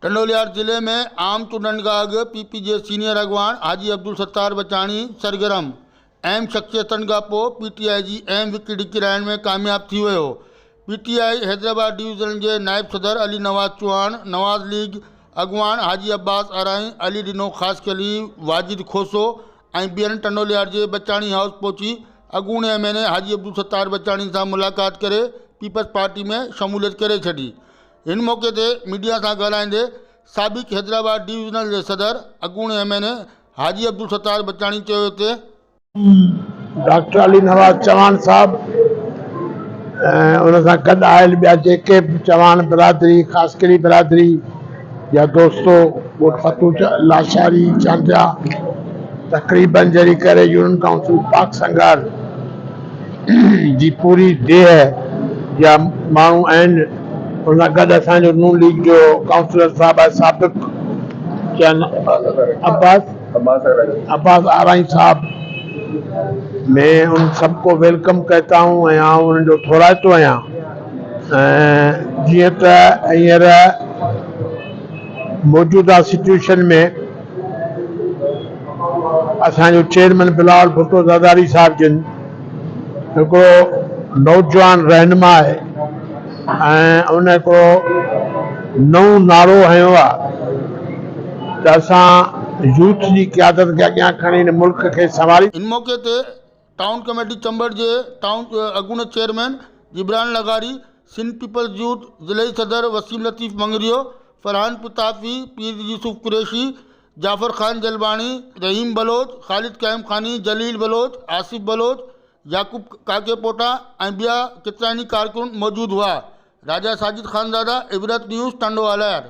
टंडोलियार जिले में आम चूंडनि खां अॻु पीपीजे सीनियर अॻवान हाजी अब्दुल सत्तार बचाणी सरगर्म अहम शख्सियतनि खां पोइ पीटीआई जी अहम विकेट किराइण में कामयाब थी वियो। पीटीआई हैदराबाद डिवीज़न के नायब सदर अली नवाज़ चौहान, नवाज़ लीग अॻवान हाजी अब्बास अराई, अली डिनो ख़ासि अली, वाजिद खोसो ऐं ॿियनि टंडोलियार के बचाणी हाउस पहुची अॻूणे महीने हाजी अब्दुल सत्तार बचाणी से मुलाक़ात करे पीपल्स पार्टी में शमूलियत करे छॾी। इन मौके ते मीडिया से ॻाल्हाईंदे साबिक़ हैदराबाद डिवीज़नल के सदर अॻूणे महीने हाजी अब्दुल सत्तार बचाणी चयो ते डॉक्टर अली नवाज़ चौहान साहब उन सां गॾु आयल ॿिया जेके बि चौहान बिरादरी, ख़ासकरी बिरादरी या दोस्तों वोट फतू लाशारी चांदिया तकरीबन जरी करे यूनियन काउंसिल पाक संगार जी पूरी देह या माण्हू आहिनि। उन सां गॾु असांजो नून लीग जो काउंसिलर साहब आहे साबिक़ अब्बास आराई साहब, मैं उन सबको वेलकम कहता हूँ ऐं उन्हनि थोराइतो आहियां। जीअं त हींअर मौजूदा सिचुएशन में असांजो चेयरमैन बिलावल भुट्टो ज़रदारी साहब जिन हिकिड़ो नौजवान रहनुमा आहे ऐं उन हिकिड़ो नओं नारो हयो आहे त असां यूथ की क़यादत के अॻियां खणी इन मुल्क के संभाली। इन मौके ते टाउन कमेटी चंबड़ के टाउन अॻूणे chairman Jibran Lagari, Sindh people's youth ज़िले सदर वसीम लतीफ़ मंगरियो, फरहान पुताफी, पीर यूसुफ कुरैशी, जाफ़र खान जलबानी, रहीम बलोच, ख़ालिद कैम खानी, जलील बलोच, आसिफ बलोच, याकूब काके पोटा ऐं ॿिया केतिरा कारकुन मौजूद हुआ। राजा साजिद खानज़ादा, इबरत न्यूज़, टंडोलियार।